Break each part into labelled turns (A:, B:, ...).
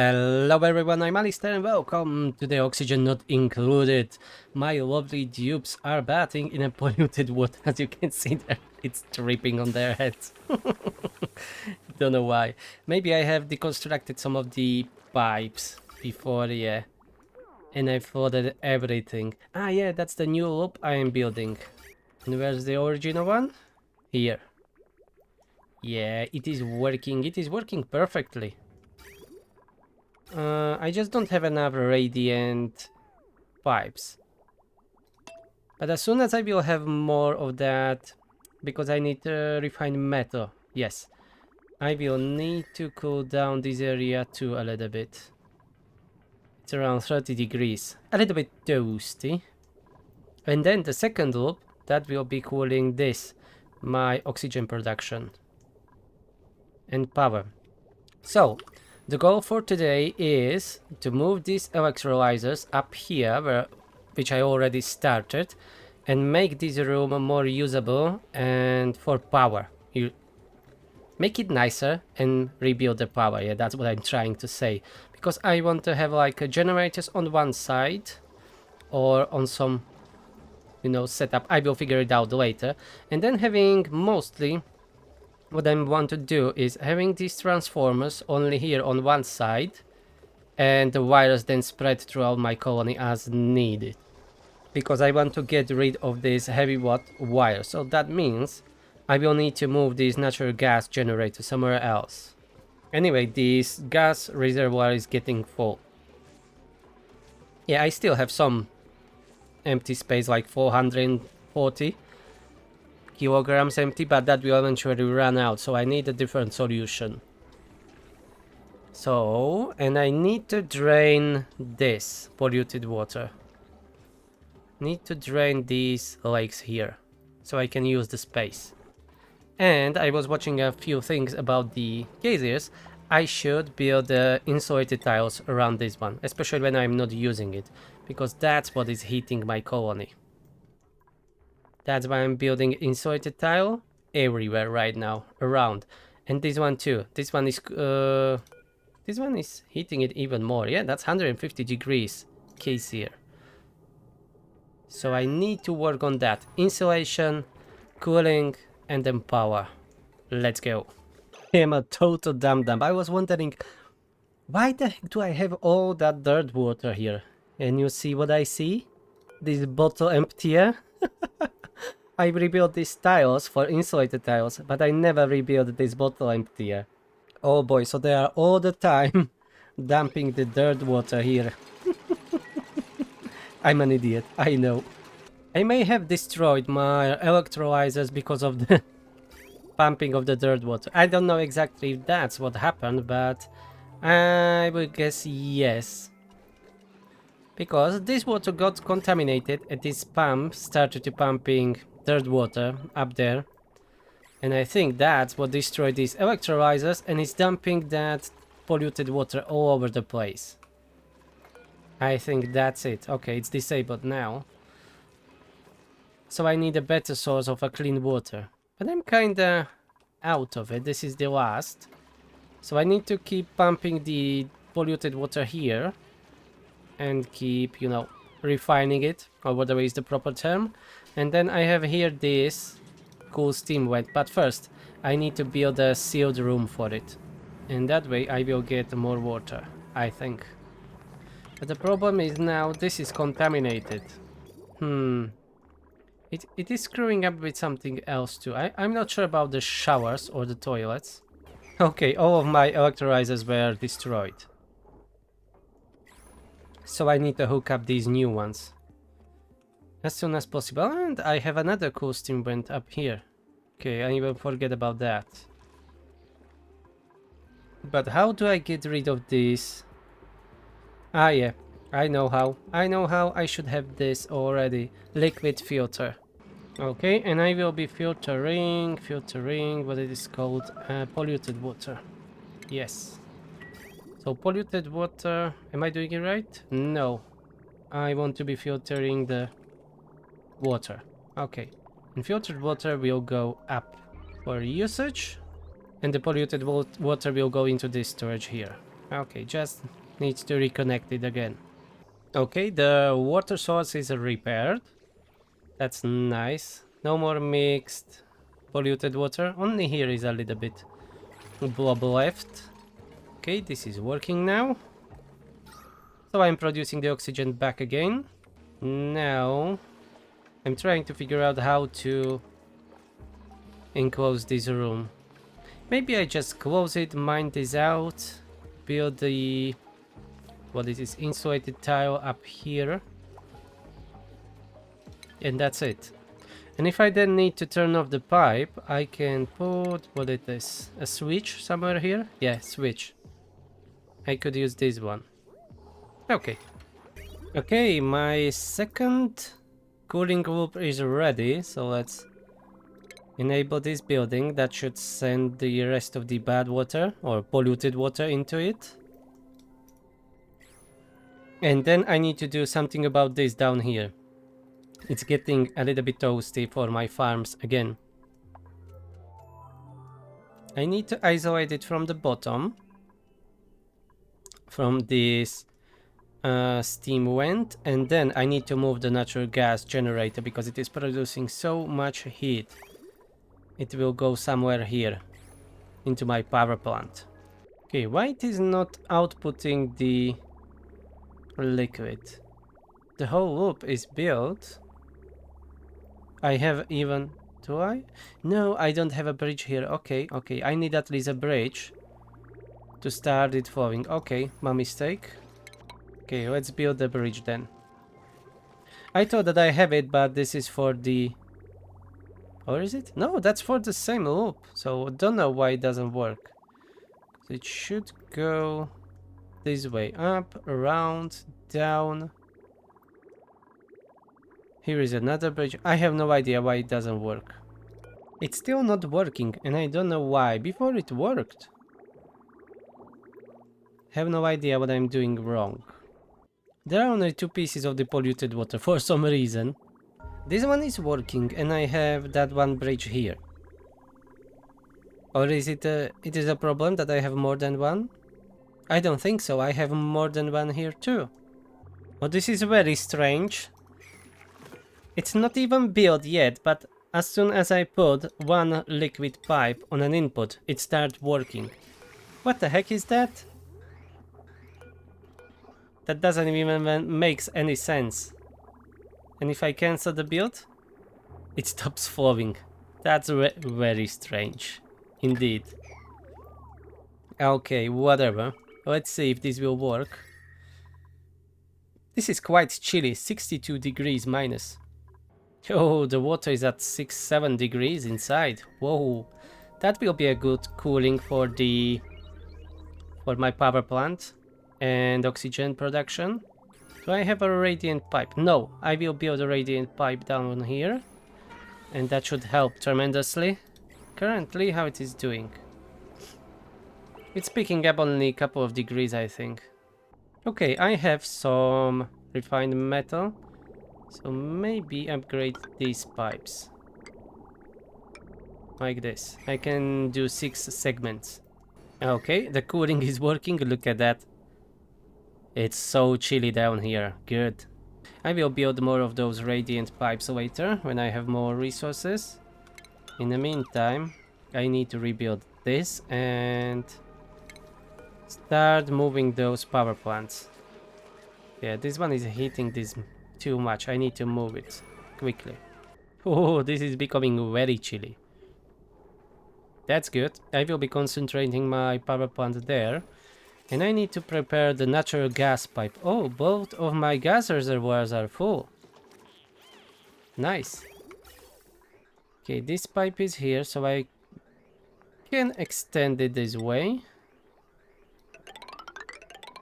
A: Hello everyone, I'm Alistair and welcome to the Oxygen Not Included. My lovely dupes are bathing in a polluted water, as you can see there. It's dripping on their heads. Don't know why. Maybe I have deconstructed some of the pipes before, yeah. And I flooded everything. Ah yeah, that's the new loop I am building. And where's the original one? Here. Yeah, it is working perfectly. I just don't have enough radiant pipes. But as soon as I will have more of that, because I need refined metal, yes, I will need to cool down this area too a little bit. It's around 30 degrees, a little bit toasty. And then the second loop, that will be cooling this, my oxygen production and power. So, the goal for today is to move these electrolyzers up here, which I already started, and make this room more usable and for power. You make it nicer and rebuild the power. Yeah, that's what I'm trying to say. Because I want to have like generators on one side or on some, setup. I will figure it out later. And then having mostly what I want to do is having these transformers only here on one side and the wires then spread throughout my colony as needed, because I want to get rid of this heavy watt wire. So that means I will need to move this natural gas generator somewhere else. Anyway, this gas reservoir is getting full. Yeah, I still have some empty space, like 440 kilograms empty, but that will eventually run out, so I need a different solution. So, and I need to drain this polluted water. Need to drain these lakes here, so I can use the space. And I was watching a few things about the geysers. I should build insulated tiles around this one, especially when I'm not using it, because that's what is heating my colony. That's why I'm building insulated tile everywhere right now, around. And this one too. This one is heating it even more. Yeah, that's 150 degrees case here. So I need to work on that. Insulation, cooling, and then power. Let's go. I am a total dum-dum. I was wondering, why the heck do I have all that dirt water here? And you see what I see? This bottle emptier? I rebuilt these tiles for insulated tiles, but I never rebuilt this bottle emptier. Oh boy, so they are all the time dumping the dirt water here. I'm an idiot, I know. I may have destroyed my electrolyzers because of the pumping of the dirt water. I don't know exactly if that's what happened, but I would guess yes. Because this water got contaminated and this pump started to pumping dirt water up there. And I think that's what destroyed these electrolyzers, and it's dumping that polluted water all over the place. I think that's it. Okay, it's disabled now. So I need a better source of a clean water. But I'm kinda out of it. This is the last. So I need to keep pumping the polluted water here. And keep, refining it, or whatever is the proper term. And then I have here this cool steam vent. But first, I need to build a sealed room for it. And that way I will get more water, I think. But the problem is now this is contaminated. It is screwing up with something else too. I'm not sure about the showers or the toilets. Okay, all of my electrolyzers were destroyed. So I need to hook up these new ones as soon as possible. And I have another cool steam vent up here. Okay, I will forget about that. But how do I get rid of this? Ah yeah, I know how. I should have this already. Liquid filter. Okay, and I will be filtering what it is called, polluted water. Yes. So polluted water, am I doing it right? No. I want to be filtering the water. Okay. And filtered water will go up for usage. And the polluted water will go into this storage here. Okay, just needs to reconnect it again. Okay, the water source is repaired. That's nice. No more mixed polluted water. Only here is a little bit blob left. Okay, this is working now. So I'm producing the oxygen back again. Now I'm trying to figure out how to enclose this room. Maybe I just close it, mine this out, build the what is this insulated tile up here, and that's it. And if I then need to turn off the pipe, I can put what it is, a switch somewhere here. Yeah, switch. I could use this one. Okay. Okay, my second cooling loop is ready, so let's enable this building. That should send the rest of the bad water or polluted water into it. And then I need to do something about this down here. It's getting a little bit toasty for my farms again. I need to isolate it from the bottom, from this steam vent, and then I need to move the natural gas generator because it is producing so much heat. It will go somewhere here into my power plant. Okay, why it is not outputting the liquid? The whole loop is built. I have even... Do I? No, I don't have a bridge here. Okay, okay. I need at least a bridge to start it flowing. Okay, my mistake. Okay, let's build the bridge then. I thought that I have it, but this is for the... Or is it? No, that's for the same loop. So don't know why it doesn't work. It should go this way. Up, around, down. Here is another bridge. I have no idea why it doesn't work. It's still not working, and I don't know why. Before it worked. Have no idea what I'm doing wrong. There are only 2 pieces of the polluted water for some reason. This one is working, and I have that one bridge here. Or is it a problem that I have more than one? I don't think so. I have more than one here too. Oh, this is very strange. It's not even built yet, but as soon as I put one liquid pipe on an input, it starts working. What the heck is that? That doesn't even make any sense. And if I cancel the build, it stops flowing. That's very strange. Indeed. Okay, whatever. Let's see if this will work. This is quite chilly, 62 degrees minus. Oh, the water is at 6-7 degrees inside. Whoa, that will be a good cooling for my power plant and oxygen production. Do I have a radiant pipe? No, I will build a radiant pipe down here, and that should help tremendously. Currently, how it is doing? It's picking up only a couple of degrees, I think. Okay, I have some refined metal. So maybe upgrade these pipes. Like this. I can do 6 segments. Okay, the cooling is working. Look at that. It's so chilly down here. Good. I will build more of those radiant pipes later when I have more resources. In the meantime, I need to rebuild this and start moving those power plants. Yeah, this one is heating this too much. I need to move it quickly. Oh, this is becoming very chilly. That's good. I will be concentrating my power plant there. And I need to prepare the natural gas pipe. Oh, both of my gas reservoirs are full. Nice. Okay, this pipe is here, so I can extend it this way.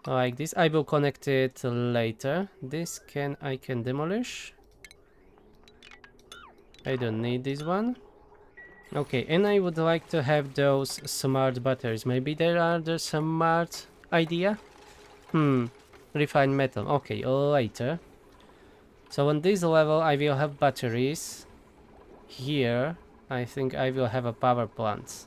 A: Like this. I will connect it later. This I can demolish. I don't need this one. Okay, and I would like to have those smart batteries. Maybe there are the smart idea? Refined metal. Okay, later. So on this level I will have batteries. Here I think I will have a power plant.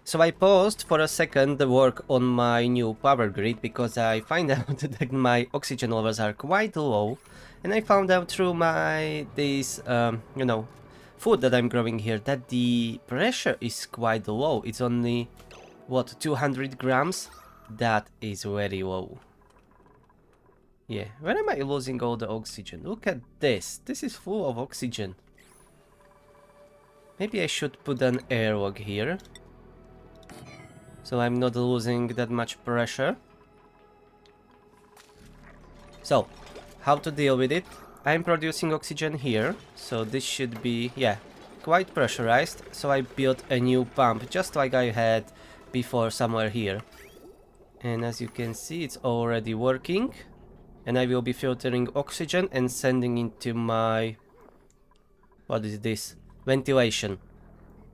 A: So I paused for a second the work on my new power grid because I find out that my oxygen levels are quite low, and I found out through my you know, food that I'm growing here that the pressure is quite low. It's only what, 200 grams? That is very low. Yeah, where am I losing all the oxygen? Look at this. This is full of oxygen. Maybe I should put an airlock here, so I'm not losing that much pressure. So, how to deal with it? I'm producing oxygen here, so this should be, yeah, quite pressurized. So I built a new pump, just like I had before somewhere here. And as you can see, it's already working. And I will be filtering oxygen and sending into my, what is this? Ventilation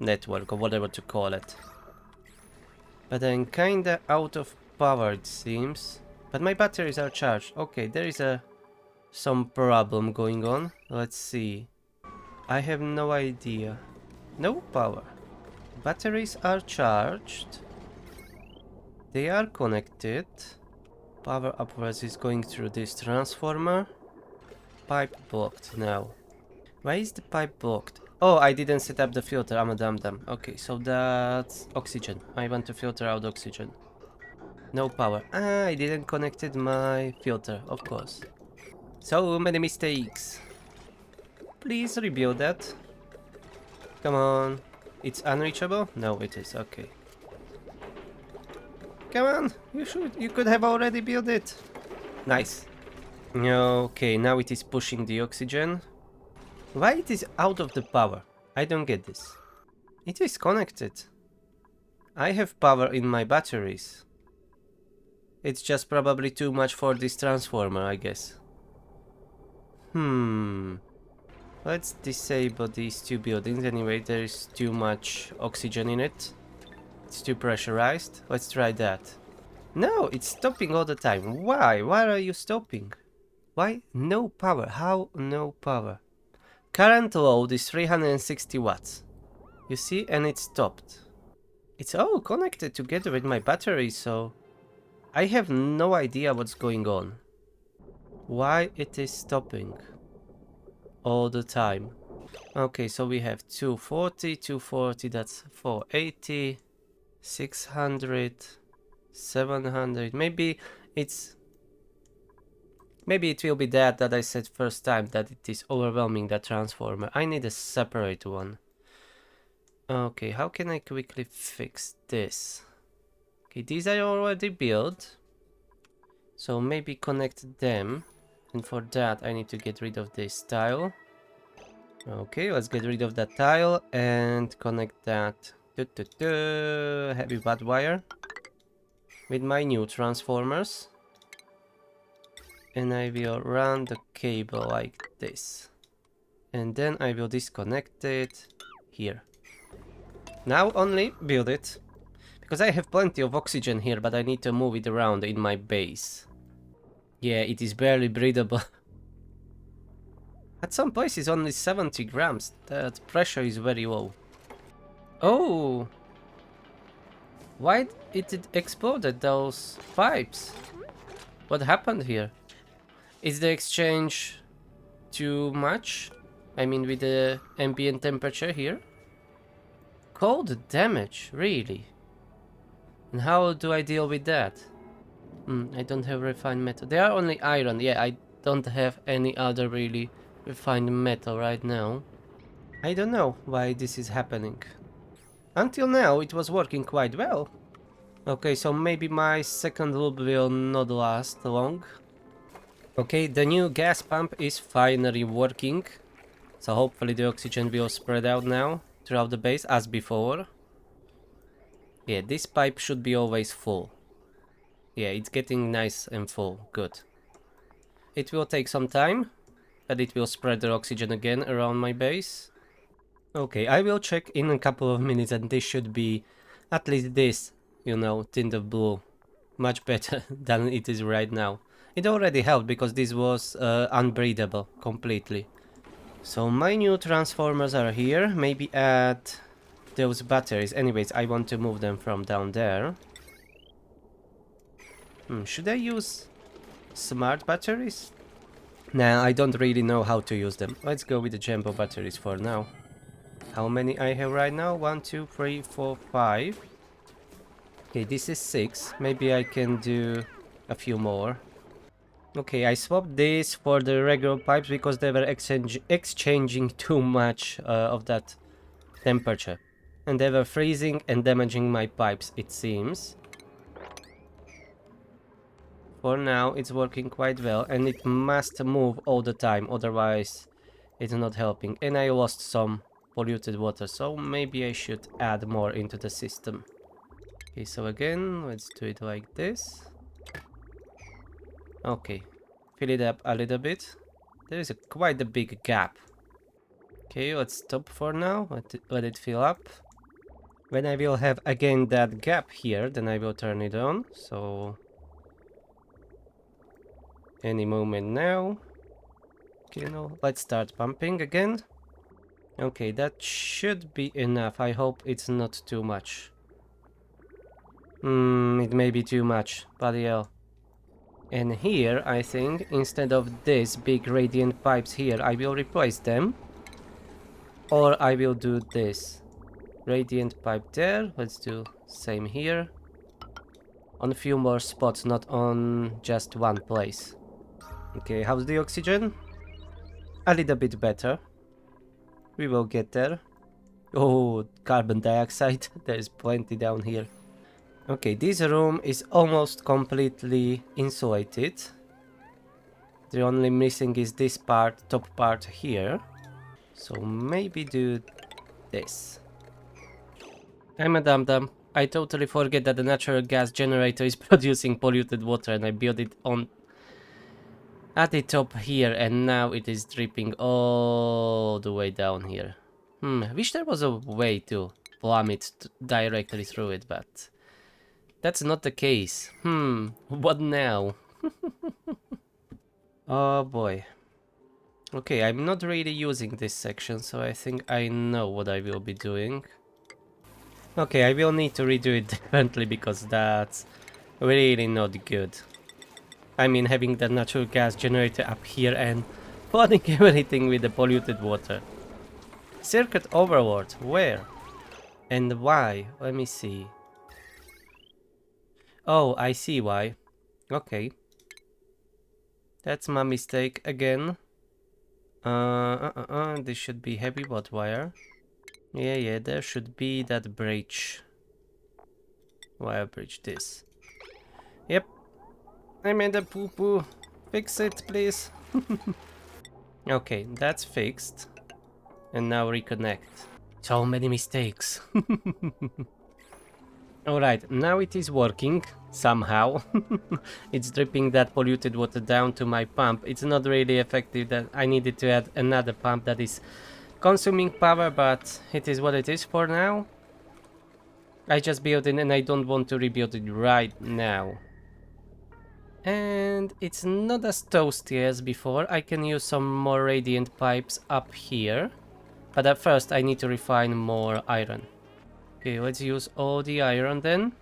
A: network, or whatever to call it. But I'm kinda out of power, it seems. But my batteries are charged. Okay, there is some problem going on. Let's see. I have no idea. No power. Batteries are charged. They are connected. Power upwards is going through this transformer. Pipe blocked now. Why is the pipe blocked? Oh, I didn't set up the filter. I'm a dum-dum. Okay, so that's oxygen. I want to filter out oxygen. No power. Ah, I didn't connected my filter, of course. So many mistakes. Please rebuild that. Come on. It's unreachable? No, it is. Okay. Come on. You could have already built it. Nice. Okay, now it is pushing the oxygen. Why it is out of the power? I don't get this. It is connected. I have power in my batteries. It's just probably too much for this transformer, I guess. Let's disable these two buildings. Anyway, there is too much oxygen in it. It's too pressurized. Let's try that. No, it's stopping all the time. Why? Why are you stopping? Why? No power. How no power? Current load is 360 watts. You see? And it stopped. It's all connected together with my battery, so I have no idea what's going on. Why it is stopping all the time. Okay, so we have 240, that's 480, 600, 700. Maybe it will be that I said first time, that it is overwhelming that transformer. I need a separate one. Okay, how can I quickly fix this? Okay, these are already built, so maybe connect them, and for that I need to get rid of this tile. Okay, let's get rid of that tile and connect that heavy bad wire with my new transformers. And I will run the cable like this. And then I will disconnect it here. Now only build it. Because I have plenty of oxygen here, but I need to move it around in my base. Yeah, it is barely breathable. At some places only 70 grams. That pressure is very low. Oh! Why it exploded those pipes? What happened here? Is the exchange too much? I mean, with the ambient temperature here? Cold damage, really? And how do I deal with that? I don't have refined metal. They are only iron. Yeah, I don't have any other really refined metal right now. I don't know why this is happening. Until now it was working quite well. Okay, so maybe my second loop will not last long. Okay, the new gas pump is finally working. So hopefully the oxygen will spread out now throughout the base as before. Yeah, this pipe should be always full. Yeah, it's getting nice and full. Good. It will take some time, but it will spread the oxygen again around my base. Okay, I will check in a couple of minutes, and this should be at least this, you know, tint of blue. Much better than it is right now. It already helped because this was unbreathable completely. So my new transformers are here. Maybe add those batteries. Anyways, I want to move them from down there. Should I use smart batteries? Nah, I don't really know how to use them. Let's go with the jumbo batteries for now. How many I have right now? 1, 2, 3, 4, 5. Okay, this is 6. Maybe I can do a few more. Okay, I swapped this for the regular pipes because they were exchanging too much of that temperature. And they were freezing and damaging my pipes, it seems. For now, it's working quite well, and it must move all the time, otherwise it's not helping. And I lost some polluted water, so maybe I should add more into the system. Okay, so again, let's do it like this. Okay, fill it up a little bit. There is quite a big gap. Okay, let's stop for now, let it fill up. When I will have again that gap here, then I will turn it on, so... any moment now. Okay, no, let's start pumping again. Okay, that should be enough. I hope it's not too much. It may be too much, bloody hell. And here, I think, instead of this big radiant pipes here, I will replace them. Or I will do this. Radiant pipe there, let's do same here. On a few more spots, not on just one place. Okay, how's the oxygen? A little bit better. We will get there. Oh, carbon dioxide. There's plenty down here. Okay, this room is almost completely insulated. The only missing is this part, top part here. So maybe do this. I'm a dum-dum. I totally forget that the natural gas generator is producing polluted water, and I built it on at the top here, and now it is dripping all the way down here. I wish there was a way to plumb it directly through it, but that's not the case. What now? Oh boy. Okay, I'm not really using this section, so I think I know what I will be doing. Okay, I will need to redo it differently because that's really not good. I mean, having the natural gas generator up here and flooding everything with the polluted water. Circuit overload, where? And why? Let me see. Oh, I see why. Okay. That's my mistake again. This should be heavy watt wire. Yeah, there should be that bridge. Wire bridge, this. Yep. I made a poo-poo. Fix it, please. Okay, that's fixed. And now reconnect. So many mistakes. Alright, now it is working. Somehow. It's dripping that polluted water down to my pump. It's not really effective. That I needed to add another pump that is consuming power, but it is what it is for now. I just built it and I don't want to rebuild it right now. And it's not as toasty as before. I can use some more radiant pipes up here. But at first I need to refine more iron. Okay, let's use all the iron then.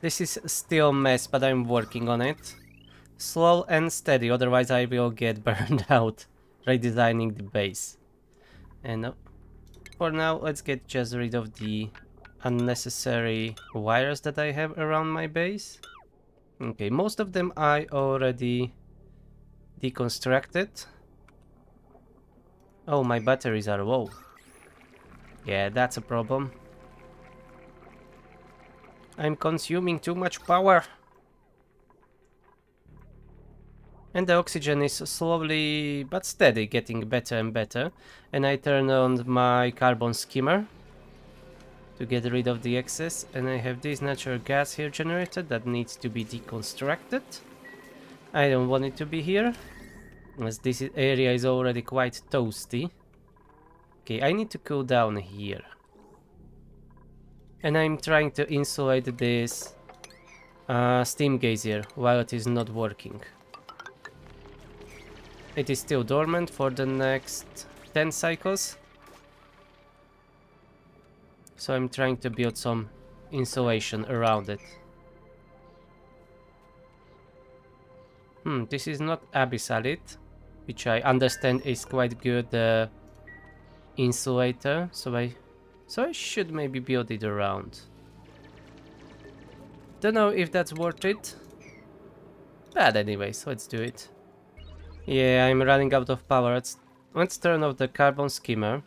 A: This is still a mess, but I'm working on it. Slow and steady, otherwise I will get burned out redesigning the base. And for now, let's get just rid of the unnecessary wires that I have around my base. Okay, most of them I already deconstructed. Oh, my batteries are low. Yeah, that's a problem. I'm consuming too much power. And the oxygen is slowly but steady getting better and better. And I turn on my carbon skimmer to get rid of the excess. And I have this natural gas here generated that needs to be deconstructed. I don't want it to be here, as this area is already quite toasty. Okay, I need to cool down here. And I'm trying to insulate this steam geyser while it is not working. It is still dormant for the next 10 cycles. So I'm trying to build some insulation around it. This is not abyssalite, which I understand is quite good insulator, so I should maybe build it around. Don't know if that's worth it, but anyways, let's do it. Yeah, I'm running out of power. Let's turn off the carbon skimmer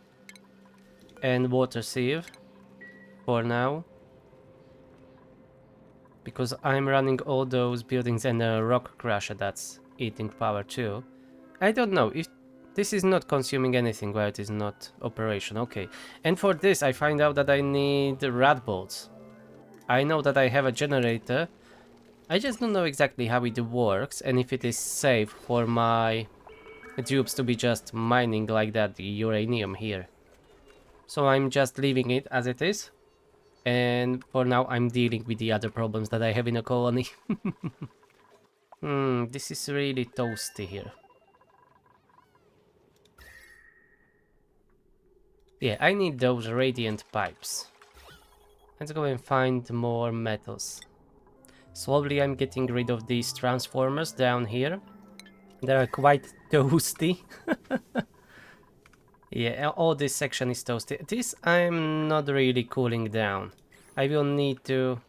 A: and water sieve for now, because I'm running all those buildings and a rock crusher that's eating power too. I don't know if this is not consuming anything while it is not operation. Okay, and for this I find out that I need rat bolts. I know that I have a generator. I just don't know exactly how it works and if it is safe for my tubes to be just mining like that the uranium here. So I'm just leaving it as it is. And for now I'm dealing with the other problems that I have in a colony. This is really toasty here. Yeah, I need those radiant pipes. Let's go and find more metals. Slowly I'm getting rid of these transformers down here. They are quite toasty. Yeah, all this section is toasty. This I'm not really cooling down. I will need to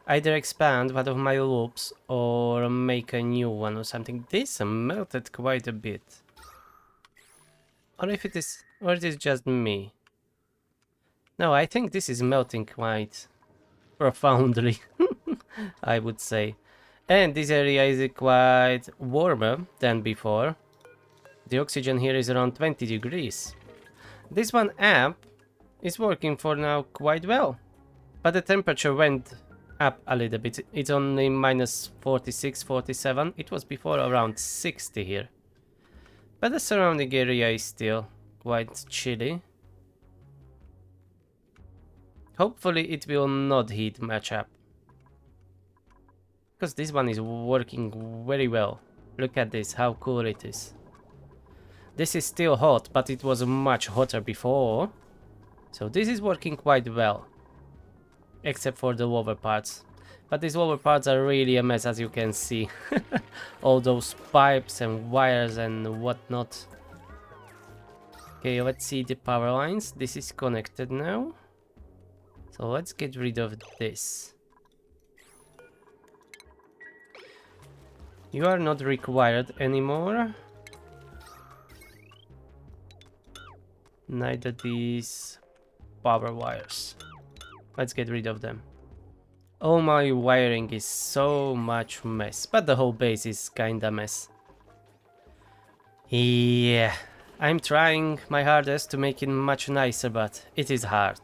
A: either expand one of my loops or make a new one or something. This melted quite a bit. Or it is just me. No, I think this is melting quite profoundly, I would say. And this area is quite warmer than before. The oxygen here is around 20 degrees. This one app is working for now quite well. But the temperature went up a little bit. It's only minus 46, 47. It was before around 60 here. But the surrounding area is still quite chilly. Hopefully it will not heat much up. Because this one is working very well. Look at this, how cool it is. This is still hot, but it was much hotter before. So this is working quite well. Except for the lower parts. But these lower parts are really a mess, as you can see. All those pipes and wires and whatnot. Okay, let's see the power lines. This is connected now. So let's get rid of this. You are not required anymore. Neither these power wires. Let's get rid of them. Oh, my wiring is so much mess, but the whole base is kinda mess. Yeah, I'm trying my hardest to make it much nicer, but it is hard.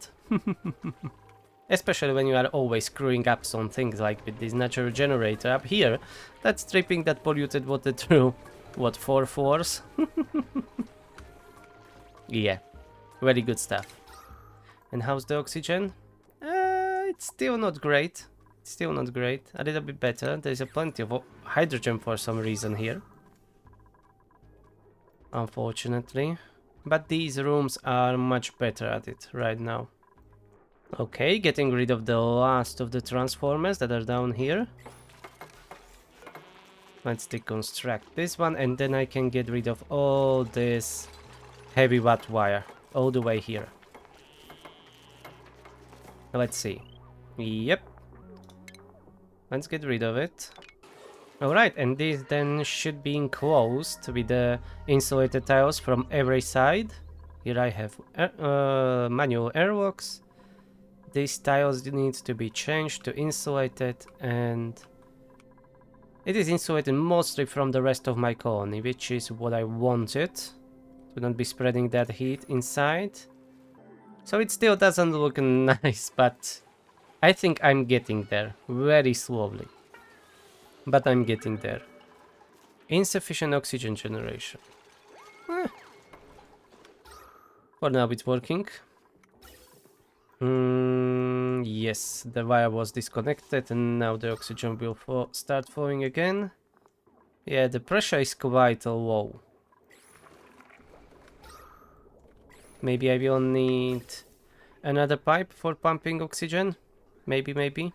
A: Especially when you are always screwing up some things like with this natural generator up here that's stripping that polluted water through, what, 4 floors? Yeah, very good stuff. And how's the oxygen? It's still not great. Still not great. A little bit better. There's a plenty of hydrogen for some reason here. Unfortunately. But these rooms are much better at it right now. Okay, getting rid of the last of the transformers that are down here. Let's deconstruct this one and then I can get rid of all this heavy watt wire all the way here. Let's see. Yep. Let's get rid of it. Alright, and this then should be enclosed with the insulated tiles from every side. Here I have manual airlocks. These tiles need to be changed to insulated, and it is insulated mostly from the rest of my colony, which is what I wanted, to not be spreading that heat inside. So it still doesn't look nice, but I think I'm getting there, very slowly. But I'm getting there. Insufficient oxygen generation. For now it's working. Yes, the wire was disconnected and now the oxygen will start flowing again. Yeah, the pressure is quite low. Maybe I will need Another pipe for pumping oxygen? Maybe. Maybe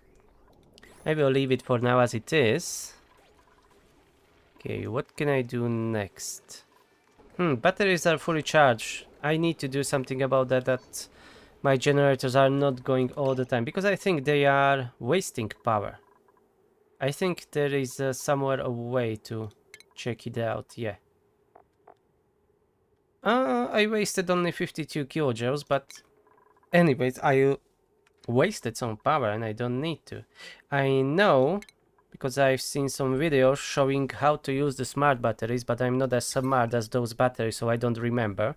A: I'll leave it for now as it is. Okay, what can I do next? Batteries are fully charged. I need to do something about that my generators are not going all the time, because I think they are wasting power. I think there is somewhere a way to check it out, yeah. I wasted only 52 kilojoules, but anyways, I wasted some power and I don't need to. I know, because I've seen some videos showing how to use the smart batteries, but I'm not as smart as those batteries, so I don't remember.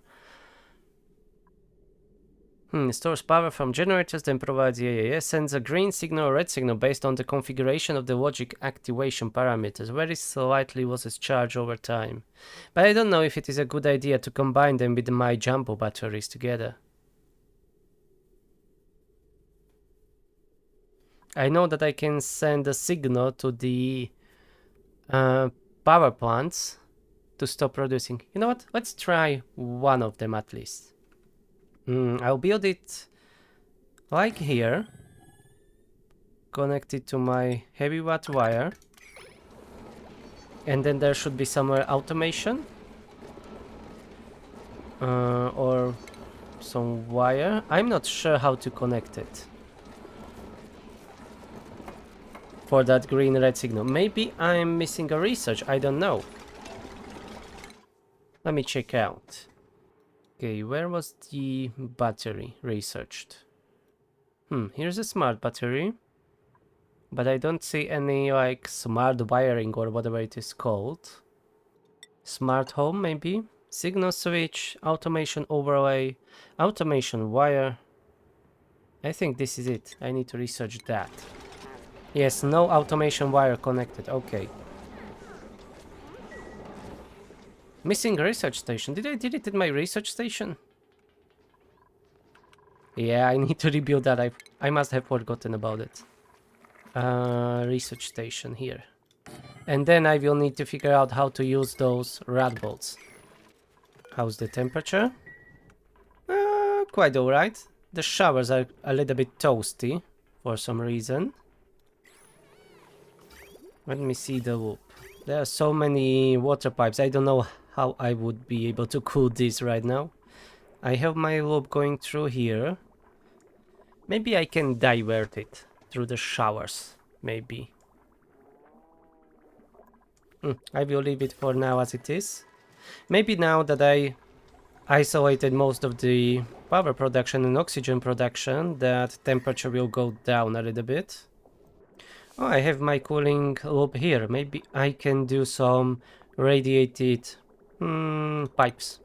A: Stores power from generators, then provides sends a green signal or red signal based on the configuration of the logic activation parameters. Very slightly loses charge over time. But I don't know if it is a good idea to combine them with my jumbo batteries together. I know that I can send a signal to the power plants to stop producing. You know what? Let's try one of them at least. I'll build it like here, connect it to my heavy watt wire, and then there should be somewhere automation or some wire. I'm not sure how to connect it for that green red signal. Maybe I'm missing a research, I don't know. Let me check out. Okay, where was the battery researched? Here's a smart battery, but I don't see any like smart wiring or whatever it is called. Smart home maybe? Signal switch, automation overlay, automation wire. I think this is it. I need to research that. Yes, no automation wire connected. Okay. Missing research station. Did I delete my research station? Yeah, I need to rebuild that. I must have forgotten about it. Research station here. And then I will need to figure out how to use those rat bolts. How's the temperature? Quite alright. The showers are a little bit toasty for some reason. Let me see the loop. There are so many water pipes. I don't know how I would be able to cool this right now. I have my loop going through here. Maybe I can divert it through the showers. Maybe. I will leave it for now as it is. Maybe now that I isolated most of the power production and oxygen production, that temperature will go down a little bit. Oh, I have my cooling loop here. Maybe I can do some radiated pipes.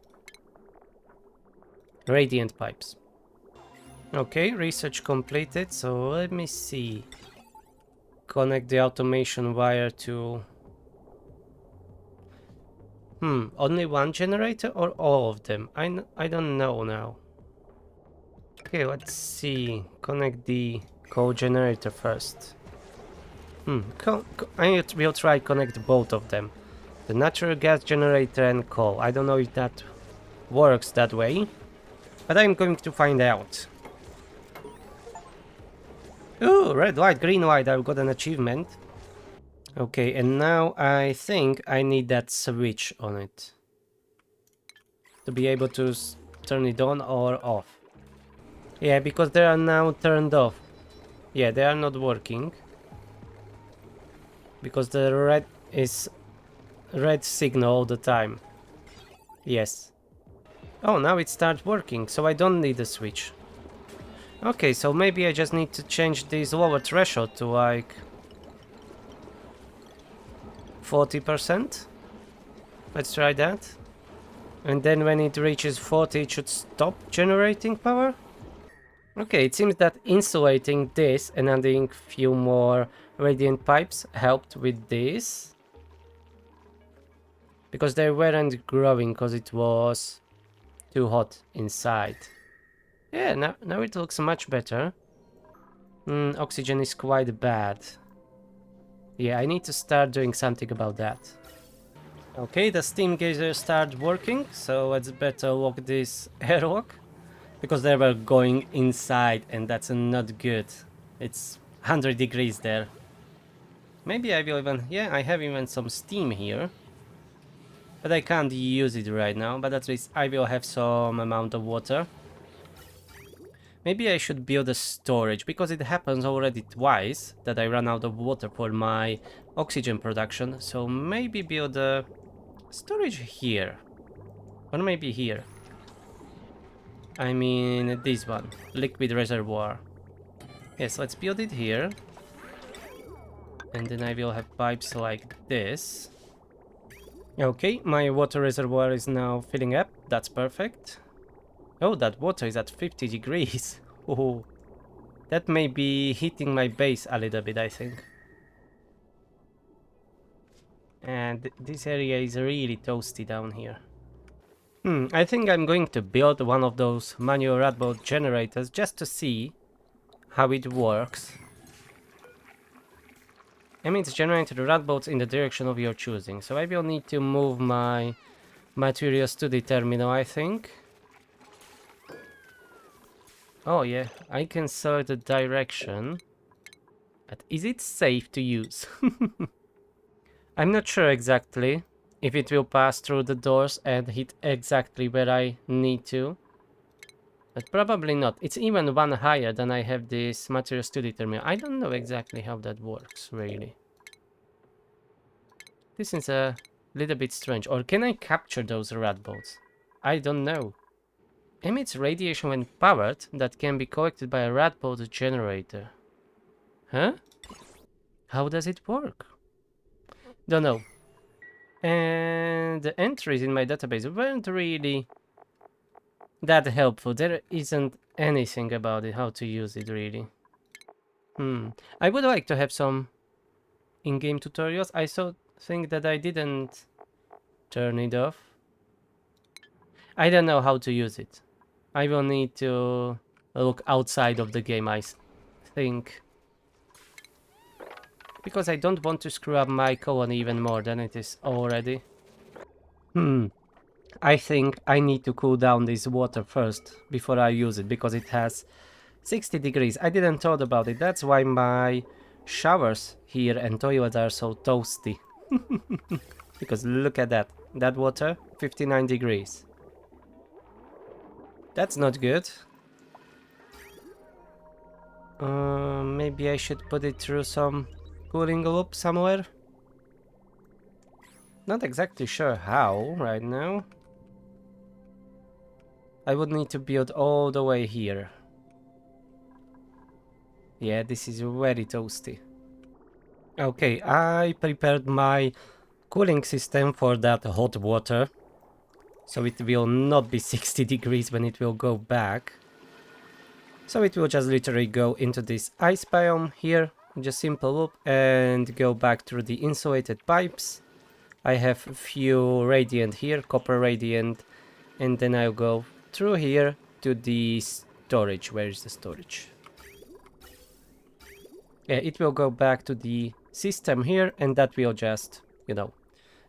A: Radiant pipes. Okay, research completed. So let me see. Connect the automation wire to... only one generator or all of them? I don't know now. Okay, let's see. Connect the coal generator first. I will try connect both of them. The natural gas generator and coal. I don't know if that works that way, but I'm going to find out. Ooh, red light, green light. I've got an achievement. Okay, and now I think I need that switch on it to be able to turn it on or off. Yeah, because they are now turned off. Yeah, they are not working. Because the red is red signal all the time. Yes. Oh, now it starts working, so I don't need a switch. Okay, so maybe I just need to change this lower threshold to like 40%. Let's try that. And then when it reaches 40, it should stop generating power. Okay, it seems that insulating this and adding few more radiant pipes helped with this. Because they weren't growing because it was too hot inside. Yeah, now it looks much better. Oxygen is quite bad. Yeah, I need to start doing something about that. Okay, the steam geyser started working, so let's better lock this airlock. Because they were going inside and that's not good. It's 100 degrees there. Maybe I will even... Yeah, I have even some steam here. But I can't use it right now. But at least I will have some amount of water. Maybe I should build a storage. Because it happens already twice that I run out of water for my oxygen production. So maybe build a storage here. Or maybe here. I mean this one. Liquid reservoir. Yes, let's build it here. And then I will have pipes like this. Okay, my water reservoir is now filling up. That's perfect. Oh, that water is at 50 degrees. Oh, that may be heating my base a little bit, I think. And this area is really toasty down here. I think I'm going to build one of those manual rat boat generators just to see how it works. Emits generated rat boats in the direction of your choosing. So I will need to move my materials to the terminal, I think. Oh yeah, I can select the direction. But is it safe to use? I'm not sure exactly if it will pass through the doors and hit exactly where I need to. But probably not. It's even one higher than I have this materials to determine. I don't know exactly how that works, really. This is a little bit strange. Or can I capture those rat boats? I don't know. Emits radiation when powered that can be collected by a rat boat generator. Huh? How does it work? Don't know. And the entries in my database weren't really that helpful. There isn't anything about it, how to use it really. I would like to have some in-game tutorials. I think that I didn't turn it off. I don't know how to use it. I will need to look outside of the game, I think. Because I don't want to screw up my colony even more than it is already. I think I need to cool down this water first before I use it, because it has 60 degrees. I didn't thought about it. That's why my showers here and toilets are so toasty. Because look at that. That water, 59 degrees. That's not good. Maybe I should put it through some cooling loop somewhere. Not exactly sure how right now. I would need to build all the way here. Yeah, this is very toasty. Okay, I prepared my cooling system for that hot water. So it will not be 60 degrees when it will go back. So it will just literally go into this ice biome here, just simple loop, and go back through the insulated pipes. I have a few radiant here, copper radiant, and then I'll go through here to the storage. Where is the storage? Yeah, it will go back to the system here, and that will just, you know,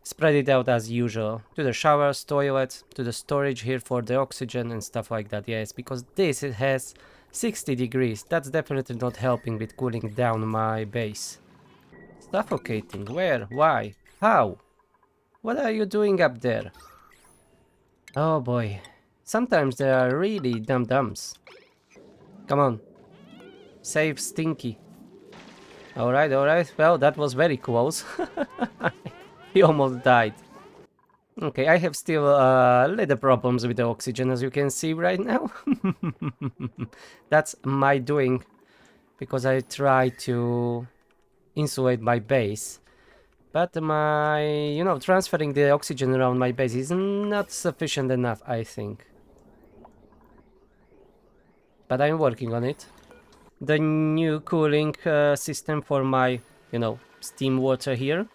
A: spread it out as usual to the showers, toilets, to the storage here for the oxygen and stuff like that. Yes, because this it has 60 degrees. That's definitely not helping with cooling down my base. Suffocating? Where? Why? How? What are you doing up there? Oh boy. Sometimes they are really dum-dums. Come on. Save Stinky. Alright, alright. Well, that was very close. He almost died. Okay, I have still little problems with the oxygen, as you can see right now. That's my doing, because I try to insulate my base. But my, transferring the oxygen around my base is not sufficient enough, I think. But I'm working on it. The new cooling system for my, steam water here.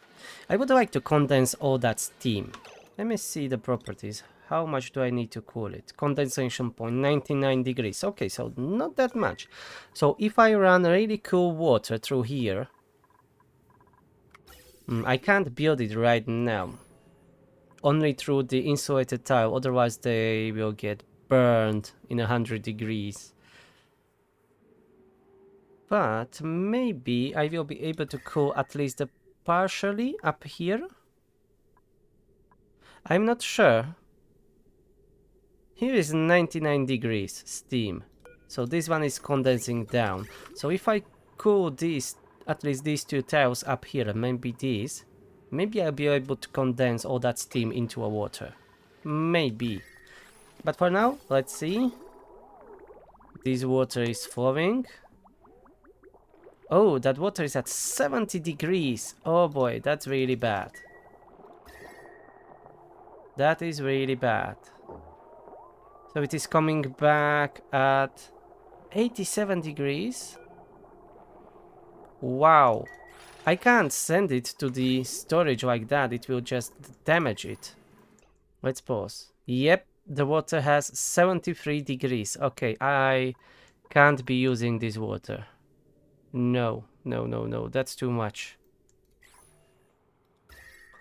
A: I would like to condense all that steam. Let me see the properties. How much do I need to cool it? Condensation point, 99 degrees. Okay, so not that much. So if I run really cool water through here, I can't build it right now. Only through the insulated tile, otherwise they will get burned in 100 degrees. But maybe I will be able to cool at least partially up here. I'm not sure. Here is 99 degrees steam. So this one is condensing down. So if I cool these, at least these two tiles up here, and maybe these, maybe I'll be able to condense all that steam into a water. Maybe. But for now, let's see. This water is flowing. Oh, that water is at 70 degrees. Oh boy, that's really bad. That is really bad. So it is coming back at 87 degrees. Wow. I can't send it to the storage like that. It will just damage it. Let's pause. Yep, the water has 73 degrees. Okay, I can't be using this water. No, no, no, no. That's too much.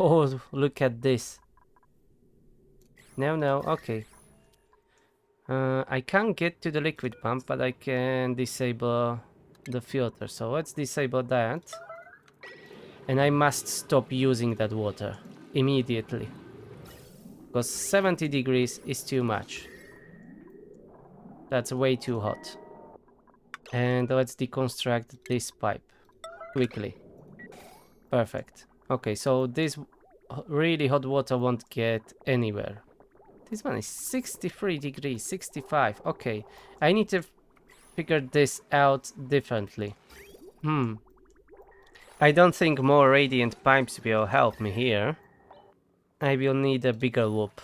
A: Oh, look at this. No, no, okay. I can't get to the liquid pump, but I can disable the filter. So let's disable that. And I must stop using that water immediately. Because 70 degrees is too much. That's way too hot. And let's deconstruct this pipe quickly. Perfect. Okay, so this really hot water won't get anywhere. This one is 63 degrees, 65. Okay, I need to figure this out differently. I don't think more radiant pipes will help me here. I will need a bigger loop.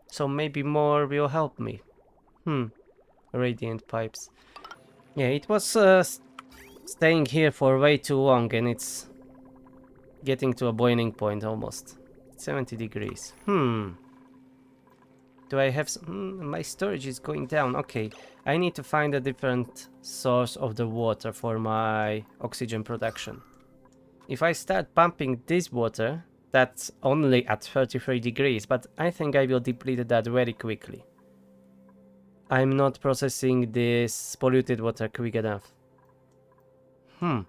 A: So maybe more will help me. Radiant pipes. Yeah, it was staying here for way too long and it's getting to a boiling point almost. 70 degrees. Do I have some... my storage is going down. Okay, I need to find a different source of the water for my oxygen production. If I start pumping this water, that's only at 33 degrees, but I think I will deplete that very quickly. I'm not processing this polluted water quick enough. Can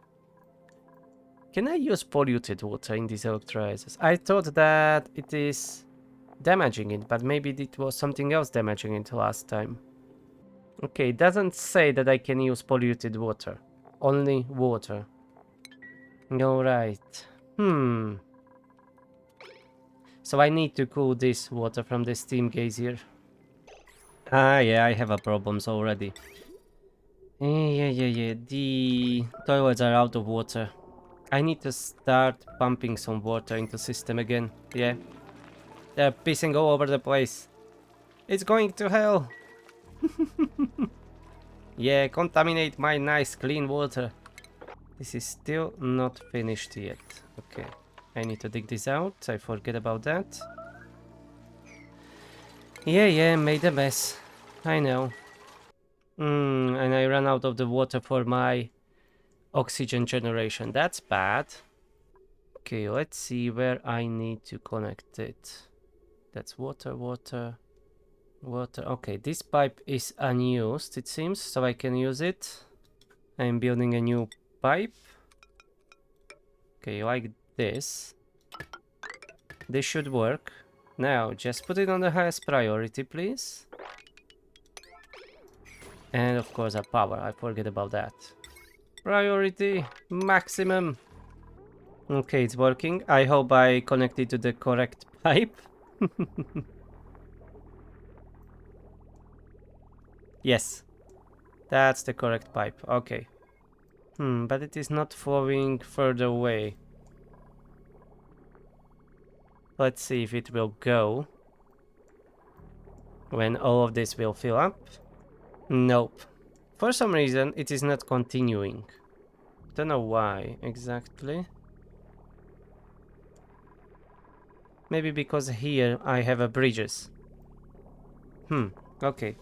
A: I use polluted water in these electrolyzers? I thought that it is damaging it, but maybe it was something else damaging it last time. Okay, it doesn't say that I can use polluted water. Only water. Alright. So I need to cool this water from the steam geyser. Ah, yeah, I have a problems already. Yeah. The toilets are out of water. I need to start pumping some water into the system again. Yeah. They're pissing all over the place. It's going to hell. Yeah, contaminate my nice clean water. This is still not finished yet. Okay. I need to dig this out. I forget about that. Yeah, made a mess. I know. And I ran out of the water for my oxygen generation. That's bad. Okay, let's see where I need to connect it. That's water. Okay, this pipe is unused, it seems, so I can use it. I'm building a new pipe. Okay, like this. This should work. Now, just put it on the highest priority, please. And of course, our power. I forget about that. Priority maximum. Okay, it's working. I hope I connected to the correct pipe. Yes, that's the correct pipe. Okay. But it is not flowing further away. Let's see if it will go when all of this will fill up. Nope. For some reason, it is not continuing. Don't know why exactly. Maybe because here I have a bridges. Okay.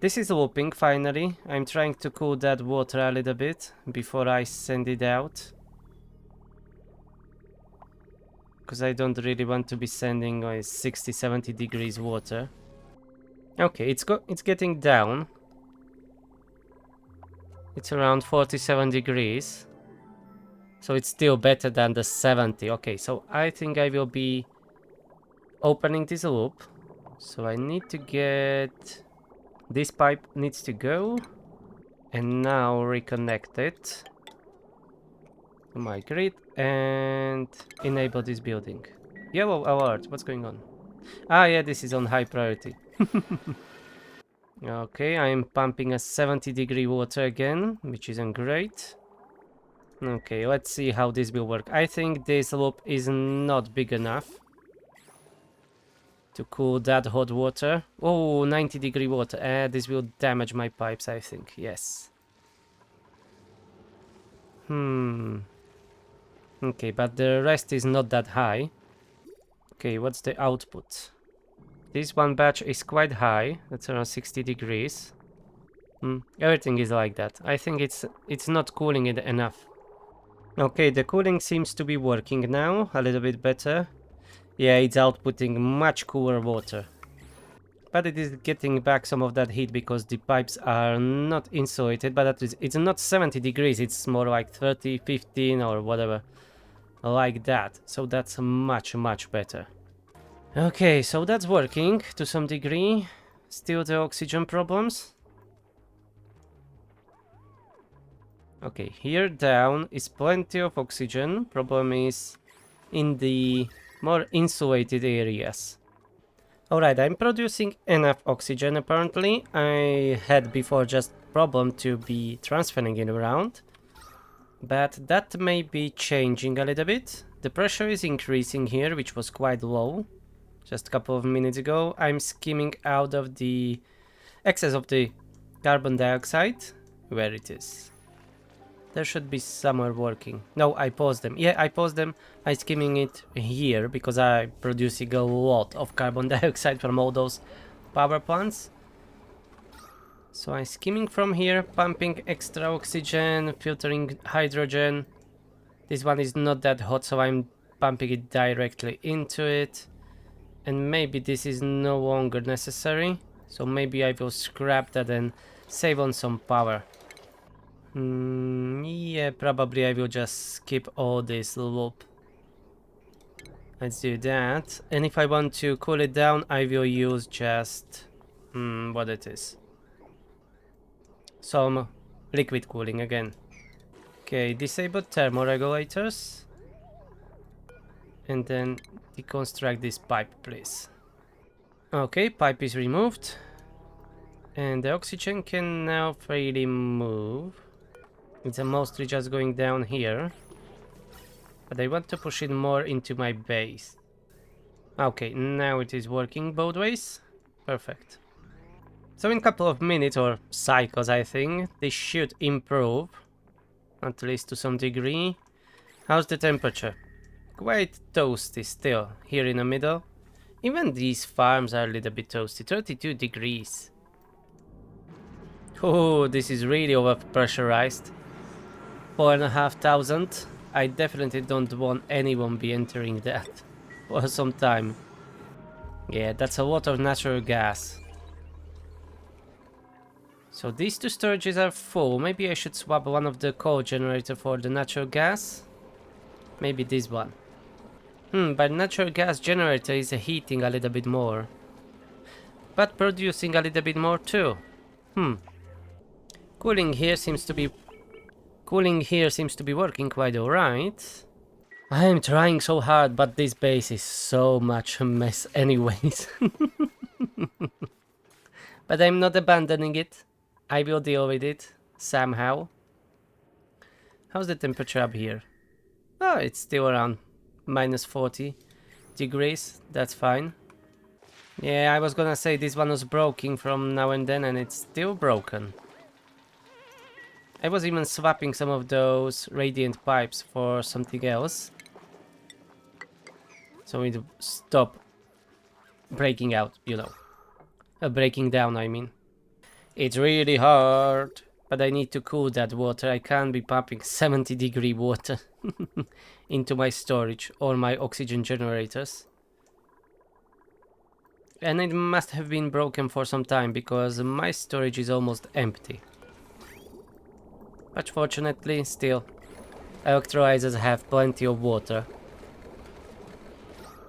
A: This is looping finally. I'm trying to cool that water a little bit before I send it out. Because I don't really want to be sending 60-70 degrees water. Okay, it's getting down. It's around 47 degrees. So it's still better than the 70. Okay, so I think I will be opening this loop. So I need to get... This pipe needs to go. And now reconnect it to my grid and enable this building. Yellow alert, what's going on? Ah, yeah, this is on high priority. Okay, I'm pumping a 70-degree water again, which isn't great. Okay, let's see how this will work. I think this loop is not big enough to cool that hot water. Oh, 90-degree water. This will damage my pipes, I think. Yes. Okay, but the rest is not that high. Okay, what's the output? This one batch is quite high. That's around 60 degrees. Everything is like that. I think it's not cooling it enough. Okay, the cooling seems to be working now a little bit better. Yeah, it's outputting much cooler water. But it is getting back some of that heat because the pipes are not insulated, but at least it's not 70 degrees, it's more like 30, 15 or whatever. Like that. So that's much, much better. Okay, so that's working to some degree. Still the oxygen problems. Okay, here down is plenty of oxygen. Problem is in the more insulated areas. Alright, I'm producing enough oxygen apparently. I had before just problem to be transferring it around. But that may be changing a little bit. The pressure is increasing here, which was quite low just a couple of minutes ago. I'm skimming out of the excess of the carbon dioxide. Where it is. There should be somewhere working. No, I paused them. Yeah, I paused them. I'm skimming it here because I'm producing a lot of carbon dioxide from all those power plants. So I'm skimming from here, pumping extra oxygen, filtering hydrogen. This one is not that hot, so I'm pumping it directly into it. And maybe this is no longer necessary. So maybe I will scrap that and save on some power. Yeah, probably I will just skip all this loop. Let's do that. And if I want to cool it down, I will use just... what it is. Some liquid cooling again. Okay, disable thermoregulators. And then deconstruct this pipe, please. Okay, pipe is removed. And the oxygen can now freely move. It's mostly just going down here. But I want to push it more into my base. Okay, now it is working both ways. Perfect. So in a couple of minutes or cycles, I think, this should improve. At least to some degree. How's the temperature? Quite toasty still, here in the middle. Even these farms are a little bit toasty. 32 degrees. Oh, this is really overpressurized. 4,500. I definitely don't want anyone be entering that for some time. Yeah, that's a lot of natural gas. So these two storages are full. Maybe I should swap one of the coal generator for the natural gas. Maybe this one. But natural gas generator is heating a little bit more. But producing a little bit more too. Cooling here seems to be working quite alright. I am trying so hard, but this base is so much a mess anyways. But I'm not abandoning it. I will deal with it somehow. How's the temperature up here? Oh, it's still around minus 40 degrees. That's fine. Yeah, I was gonna say this one was broken from now and then, and it's still broken. I was even swapping some of those radiant pipes for something else. So it stop breaking out, you know. Breaking down, I mean. It's really hard. But I need to cool that water. I can't be pumping 70-degree water into my storage or my oxygen generators. And it must have been broken for some time because my storage is almost empty. But fortunately, still, electrolyzers have plenty of water.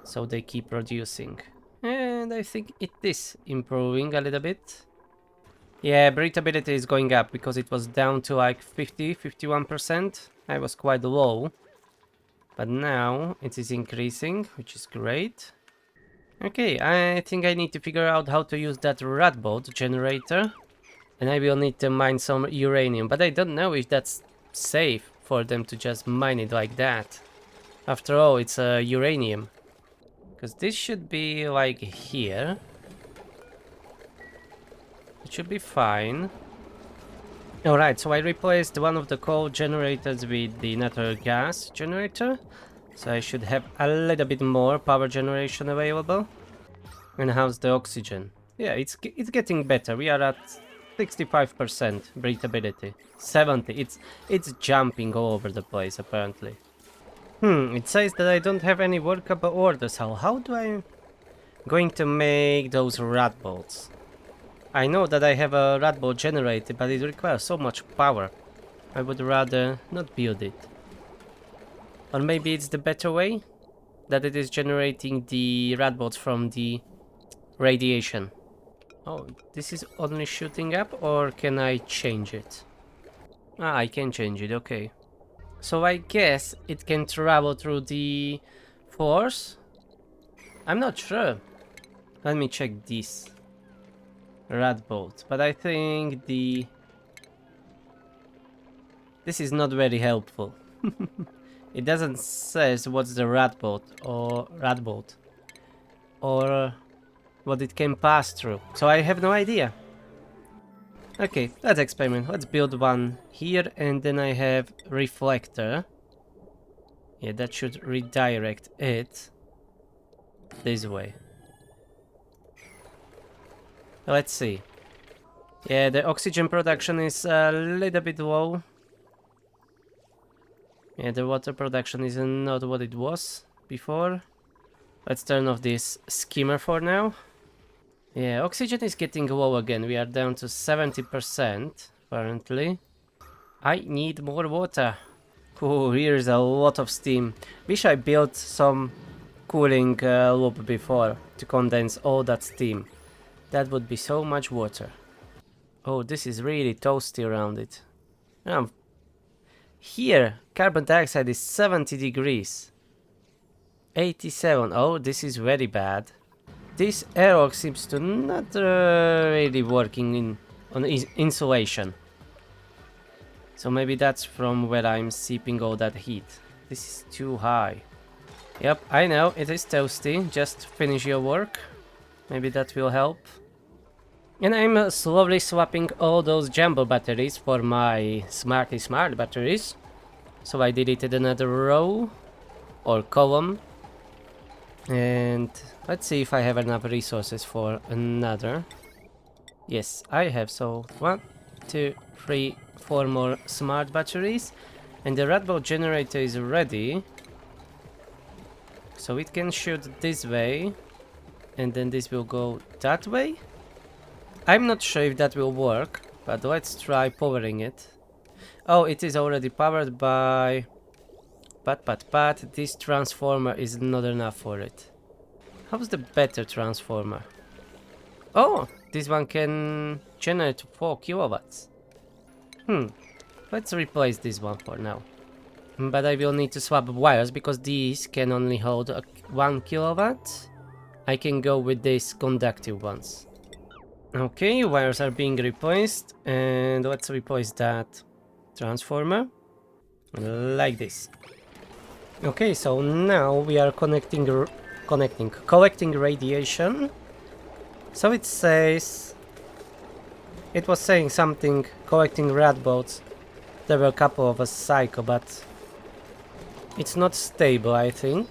A: So they keep producing. And I think it is improving a little bit. Yeah, breathability is going up because it was down to like 51%. I was quite low. But now it is increasing, which is great. Okay, I think I need to figure out how to use that rat boat generator. And I will need to mine some uranium, but I don't know if that's safe for them to just mine it like that. After all, it's uranium. Because this should be like here. It should be fine. Alright, so I replaced one of the coal generators with the natural gas generator. So I should have a little bit more power generation available. And how's the oxygen? Yeah, it's getting better. We are at 65% breathability. 70. It's jumping all over the place apparently. It says that I don't have any workable orders. How do I going to make those rat bolts? I know that I have a rat bolt generator, but it requires so much power. I would rather not build it. Or maybe it's the better way? That it is generating the rat bolts from the radiation. Oh, this is only shooting up, or can I change it? Ah, I can change it, okay. So I guess it can travel through the force? I'm not sure. Let me check this. Rat bolt, but I think this is not very helpful. It doesn't says what's the rat bolt or what it can pass through, so I have no idea. Okay, let's experiment. Let's build one here, and then I have reflector. Yeah, that should redirect it this way. Let's see. Yeah, the oxygen production is a little bit low. Yeah, the water production is not what it was before. Let's turn off this skimmer for now. Yeah, oxygen is getting low again. We are down to 70% apparently. I need more water. Oh, here's a lot of steam. Wish I built some cooling loop before to condense all that steam. That would be so much water. Oh, this is really toasty around it. Here, carbon dioxide is 70 degrees. 87. Oh, this is very bad. This airlock seems to not really working on insulation. So maybe that's from where I'm seeping all that heat. This is too high. Yep, I know, it is toasty. Just finish your work. Maybe that will help. And I'm slowly swapping all those jumbo batteries for my smart batteries. So I deleted another row or column. And let's see if I have enough resources for another. Yes, I have. So 1, 2, 3, 4 more smart batteries. And the rat bolt generator is ready. So it can shoot this way. And then this will go that way. I'm not sure if that will work, but let's try powering it. Oh, it is already powered by... But this transformer is not enough for it. How's the better transformer? Oh, this one can generate 4 kilowatts. Let's replace this one for now. But I will need to swap wires because these can only hold 1 kilowatt. I can go with these conductive ones. Okay, wires are being replaced, and let's replace that transformer like this. Okay, so now we are collecting radiation. So it says it was saying something collecting rat bolts. There were a couple of a cycle, but it's not stable, I think.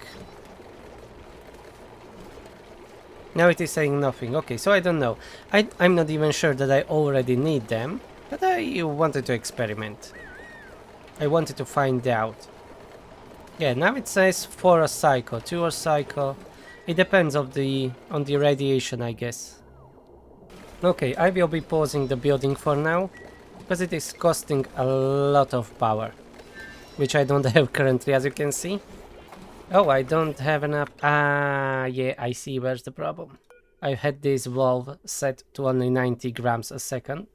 A: Now it is saying nothing. Okay, so I don't know. I'm not even sure that I already need them, but I wanted to experiment. I wanted to find out. Yeah, now it says 4 a cycle, 2 a cycle. It depends on the radiation, I guess. Okay, I will be pausing the building for now, because it is costing a lot of power, which I don't have currently, as you can see. Oh, I don't have enough. Ah, yeah, I see where's the problem. I had this valve set to only 90 grams a second.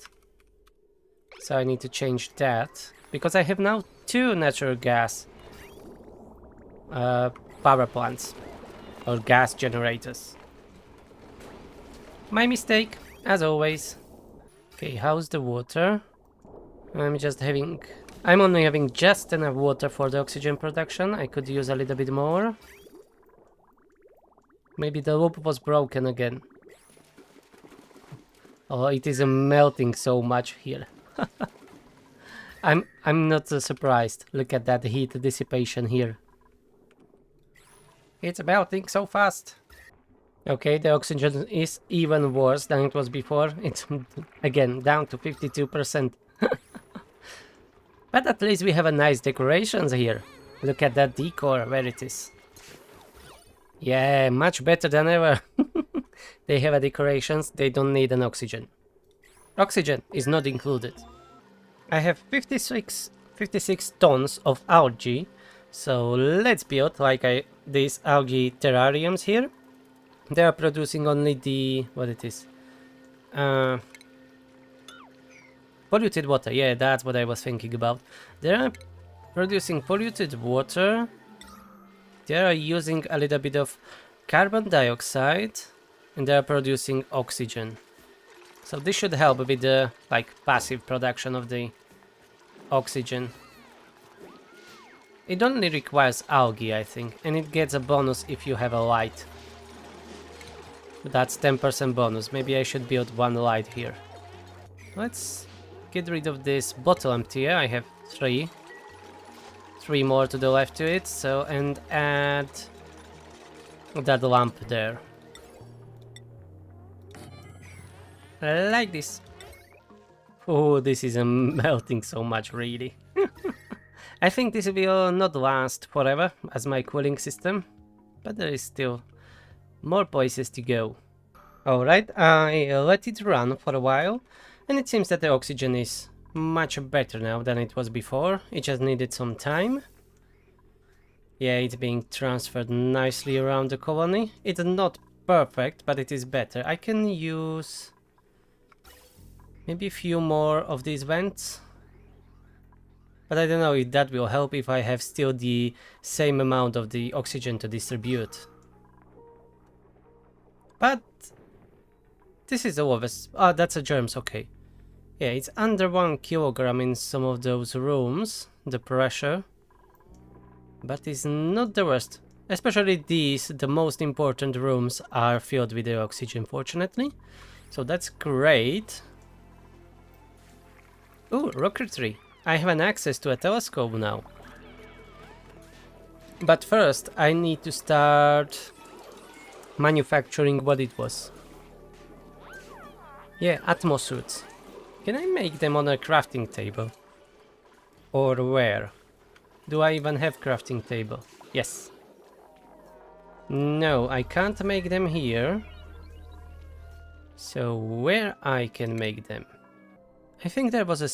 A: So I need to change that, because I have now 2 natural gas power plants, or gas generators. My mistake, as always. Okay, how's the water? I'm only having just enough water for the oxygen production. I could use a little bit more. Maybe the loop was broken again. Oh, it is melting so much here. I'm not surprised. Look at that heat dissipation here. It's melting so fast. Okay, the oxygen is even worse than it was before. It's again down to 52%. But at least we have a nice decorations here. Look at that decor, where it is. Yeah, much better than ever. They have a decorations, they don't need an oxygen. Oxygen is not included. I have 56 tons of algae. So let's build like these algae terrariums here. They are producing only the... what it is? Polluted water, yeah, that's what I was thinking about. They are producing polluted water. They are using a little bit of carbon dioxide. And they are producing oxygen. So this should help with the passive production of the oxygen. It only requires algae, I think, and it gets a bonus if you have a light. That's 10% bonus. Maybe I should build 1 light here. Let's get rid of this bottle emptier. I have 3 more to the left to it, so, and add that lamp there. Like this. Oh, this is melting so much, really. I think this will not last forever as my cooling system, but there is still more places to go. Alright, I let it run for a while, and it seems that the oxygen is much better now than it was before. It just needed some time. Yeah, it's being transferred nicely around the colony. It's not perfect, but it is better. I can use maybe a few more of these vents. But I don't know if that will help if I have still the same amount of the oxygen to distribute. But this is all of us. Ah, that's a germs, okay. Yeah, it's under 1 kilogram in some of those rooms, the pressure. But it's not the worst. Especially these, the most important rooms, are filled with the oxygen, fortunately. So that's great. Ooh, rocketry. I have an access to a telescope now. But first, I need to start manufacturing what it was. Yeah, atmosuits. Can I make them on a crafting table? Or where? Do I even have crafting table? Yes. No, I can't make them here. So where I can make them? I think there was a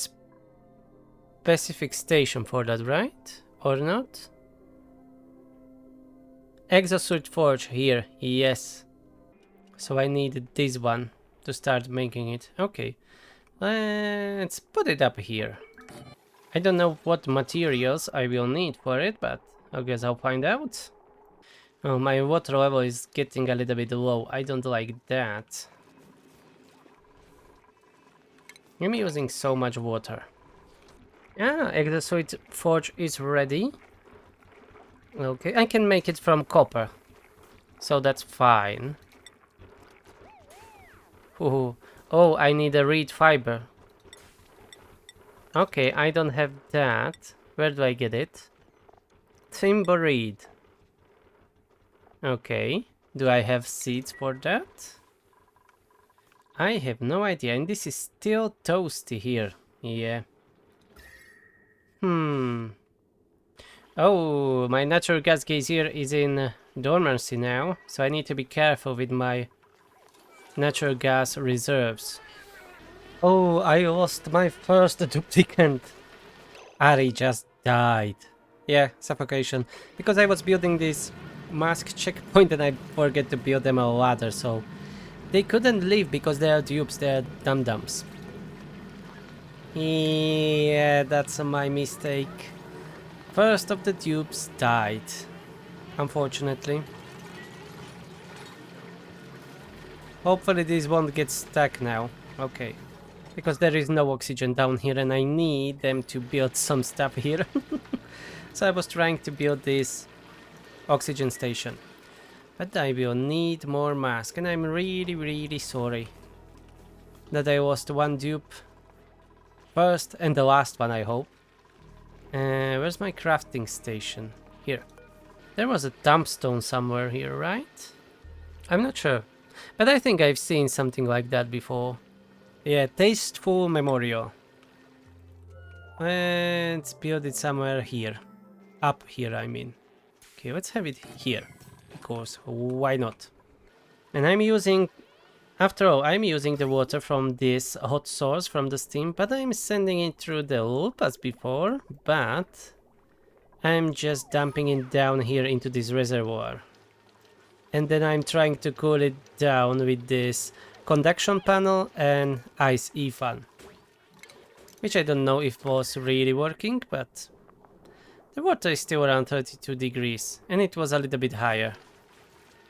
A: specific station for that, right? Or not? Exosuit forge here, yes. So I need this one to start making it. Okay, let's put it up here. I don't know what materials I will need for it, but I guess I'll find out. Oh, my water level is getting a little bit low. I don't like that. I'm using so much water. Ah, Exosuit forge is ready. Okay, I can make it from copper. So that's fine. Ooh. Oh, I need a reed fiber. Okay, I don't have that. Where do I get it? Timber reed. Okay. Do I have seeds for that? I have no idea, and this is still toasty here. Yeah. Oh, my natural gas geyser is in dormancy now, so I need to be careful with my natural gas reserves. Oh, I lost my first duplicate. Ari just died. Yeah, suffocation. Because I was building this mask checkpoint and I forget to build them a ladder, so they couldn't leave because they are dupes, they are dum-dums. Yeah, that's my mistake. First of the dupes died, unfortunately. Hopefully this won't get stuck now. Okay. Because there is no oxygen down here and I need them to build some stuff here. So I was trying to build this oxygen station. But I will need more mask and I'm really sorry that I lost one dupe. First and the last one, I hope. Where's my crafting station? Here. There was a dumpstone somewhere here, right? I'm not sure. But I think I've seen something like that before. Yeah, tasteful memorial. Let's build it somewhere here. Up here, I mean. Okay, let's have it here. Because why not? And I'm using... After all, I'm using the water from this hot source from the steam, but I'm sending it through the loop as before, but I'm just dumping it down here into this reservoir. And then I'm trying to cool it down with this conduction panel and ice E-fan. Which I don't know if was really working, but the water is still around 32 degrees, and it was a little bit higher.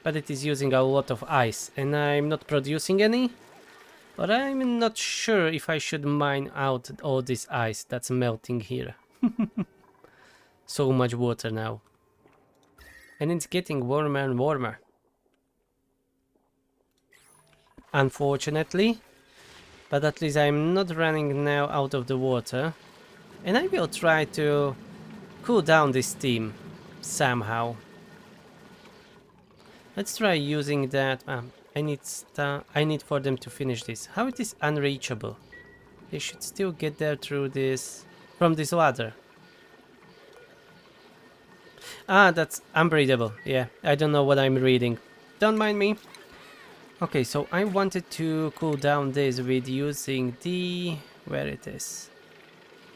A: But it is using a lot of ice, and I'm not producing any. But I'm not sure if I should mine out all this ice that's melting here. So much water now. And it's getting warmer and warmer. Unfortunately. But at least I'm not running now out of the water. And I will try to cool down this steam somehow. Let's try using that. I need for them to finish this. How it is unreachable? They should still get there through this, from this ladder. Ah, that's unbreathable. Yeah, I don't know what I'm reading. Don't mind me. Okay, so I wanted to cool down this with using the... where it is?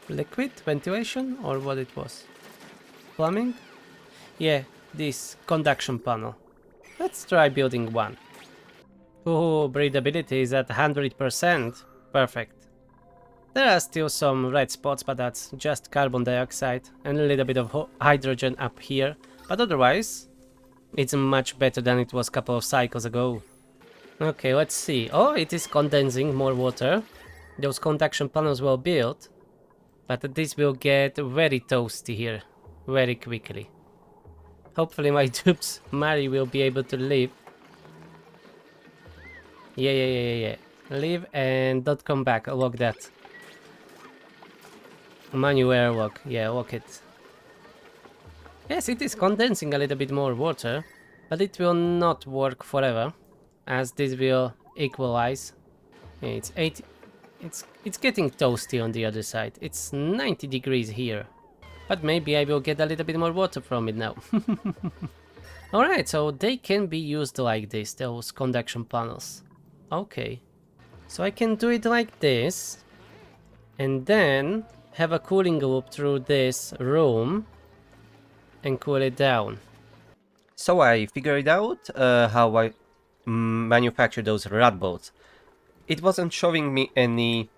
A: Liquid ventilation or what it was? Plumbing? Yeah, this conduction panel. Let's try building one. Oh, breathability is at 100%. Perfect. There are still some red spots, but that's just carbon dioxide and a little bit of hydrogen up here. But otherwise, it's much better than it was a couple of cycles ago. Okay, let's see. Oh, it is condensing more water. Those conduction panels were built, but this will get very toasty here very quickly. Hopefully my dupes Mary will be able to live. Yeah. Leave and don't come back. Lock that. Manual lock. Yeah, lock it. Yes, it is condensing a little bit more water, but it will not work forever, as this will equalize. Yeah, it's 80. It's getting toasty on the other side. It's 90 degrees here. But maybe I will get a little bit more water from it now. Alright, so they can be used like this, those conduction panels. Okay. So I can do it like this. And then have a cooling loop through this room. And cool it down.
B: So I figured out how I manufacture those rat boats. It wasn't showing me any...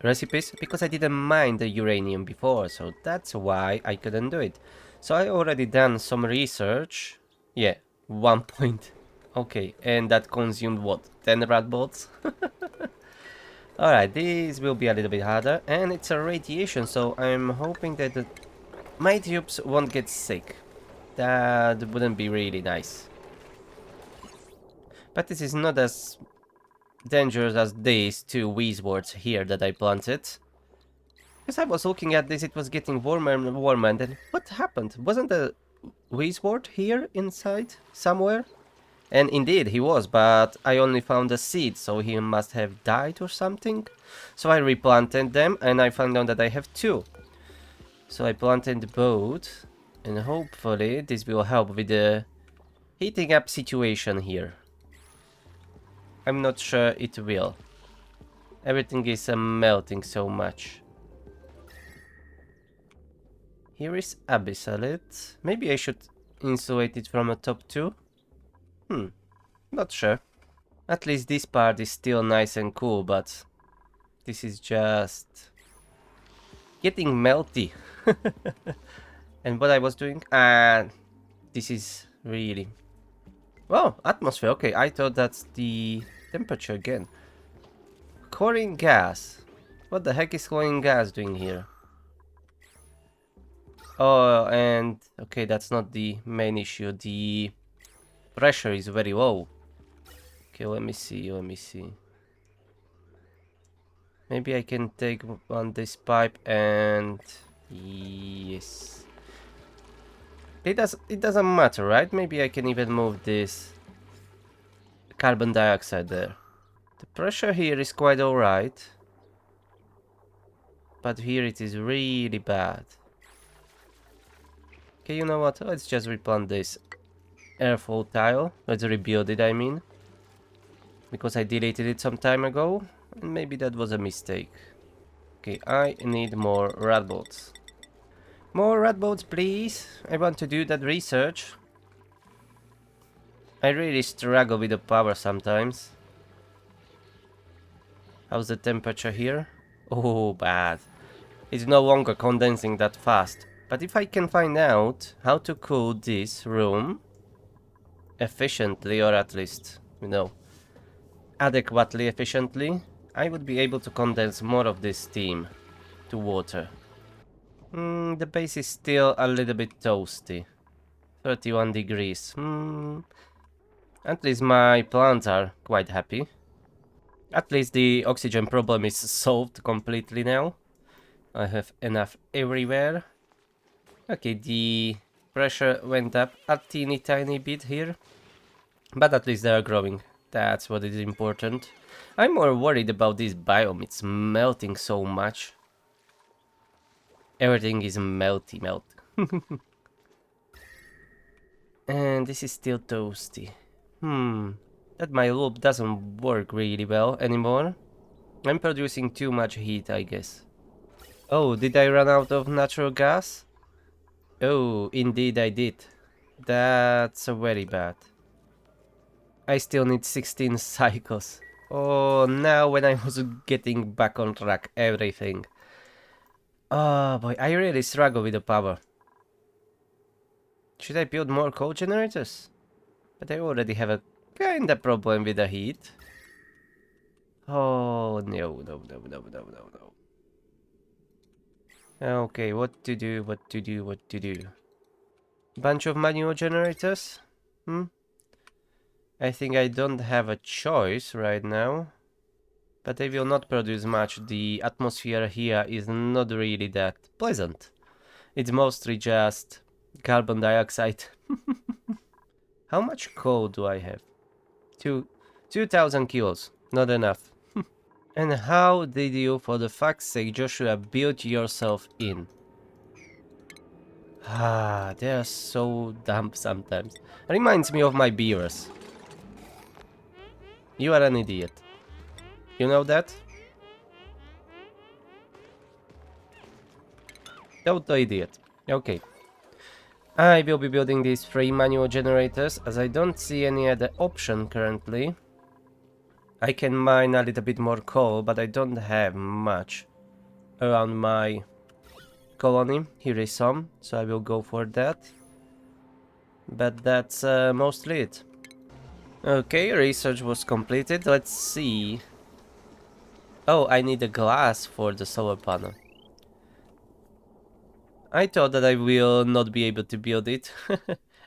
B: recipes, because I didn't mine the uranium before, so that's why I couldn't do it. So I already done some research. Yeah, 1 point. Okay, and that consumed what, 10 rat bolts? Alright, this will be a little bit harder, and it's a radiation, so I'm hoping that my tubes won't get sick. That wouldn't be really nice. But this is not as dangerous as these two wheezworts here that I planted. Because I was looking at this, it was getting warmer and warmer, and then what happened? Wasn't the wheezwort here inside somewhere? And indeed he was, but I only found a seed, so he must have died or something. So I replanted them and I found out that I have two. So I planted both, And hopefully this will help with the heating up situation here. I'm not sure it will. Everything is melting so much. Here is Abyssalit. Maybe I should insulate it from the top too? Not sure. At least this part is still nice and cool, but this is just getting melty. And what I was doing, this is really... Well, atmosphere, okay, I thought that's the temperature again. Chlorine gas. What the heck is chlorine gas doing here? Oh, and okay, that's not the main issue. The pressure is very low. Okay, let me see. Maybe I can take on this pipe and... Yes. It doesn't matter, right? Maybe I can even move this carbon dioxide there. The pressure here is quite alright. But here it is really bad. Okay, you know what? Let's just replant this airflow tile. Let's rebuild it, I mean. Because I deleted it some time ago. And maybe that was a mistake. Okay, I need more rat bolts. More rat bolts, please. I want to do that research. I really struggle with the power sometimes. How's the temperature here? Oh, bad. It's no longer condensing that fast. But if I can find out how to cool this room efficiently, or at least, you know, adequately efficiently, I would be able to condense more of this steam to water. The base is still a little bit toasty. 31 degrees. At least my plants are quite happy. At least the oxygen problem is solved completely now. I have enough everywhere. Okay, the pressure went up a teeny tiny bit here. But at least they are growing. That's what is important. I'm more worried about this biome. It's melting so much. Everything is melt. And this is still toasty. That my loop doesn't work really well anymore. I'm producing too much heat, I guess. Oh, did I run out of natural gas? Oh, indeed I did. That's very bad. I still need 16 cycles. Oh, now when I was getting back on track, everything. Oh boy, I really struggle with the power. Should I build more coal generators? But I already have a kinda problem with the heat. Oh, no. Okay, what to do? Bunch of manual generators? I think I don't have a choice right now. But they will not produce much. The atmosphere here is not really that pleasant. It's mostly just carbon dioxide. How much coal do I have? 2,000 kilos. Not enough. And how did you, for the fuck's sake, Joshua, build yourself in? They are so dumb sometimes. Reminds me of my beavers. You are an idiot. You know that? Total idiot. Okay. I will be building these 3 manual generators, as I don't see any other option currently. I can mine a little bit more coal, but I don't have much around my colony. Here is some, so I will go for that. But that's mostly it. Okay, research was completed. Let's see. Oh, I need a glass for the solar panel. I thought that I will not be able to build it.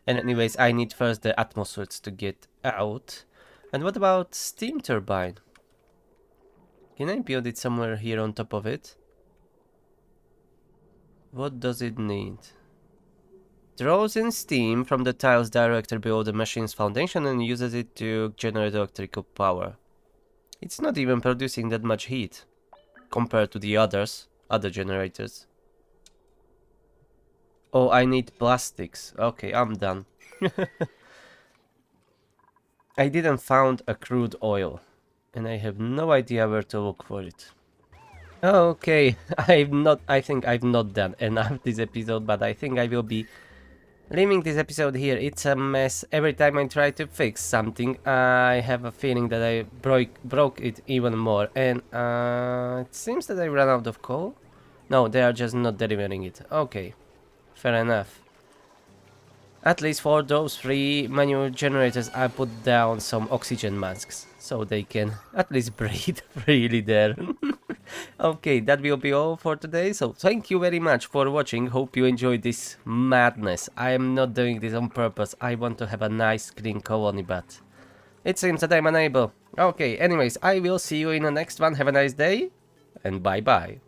B: And anyways, I need first the atmospheres to get out. And what about steam turbine? Can I build it somewhere here on top of it? What does it need? Draws in steam from the tiles directly below the machine's foundation and uses it to generate electrical power. It's not even producing that much heat compared to the other generators. Oh, I need plastics. Okay, I'm done. I didn't found a crude oil, and I have no idea where to look for it. Okay, I think I've not done enough this episode, but I think I will be leaving this episode here. It's a mess. Every time I try to fix something, I have a feeling that I broke it even more, and it seems that I ran out of coal. No, they are just not delivering it. Okay, fair enough. At least for those 3 manual generators, I put down some oxygen masks so they can at least breathe freely there. Okay, that will be all for today. So thank you very much for watching. Hope you enjoyed this madness. I am not doing this on purpose. I want to have a nice clean colony, but it seems that I'm unable. Okay, anyways, I will see you in the next one. Have a nice day and bye bye.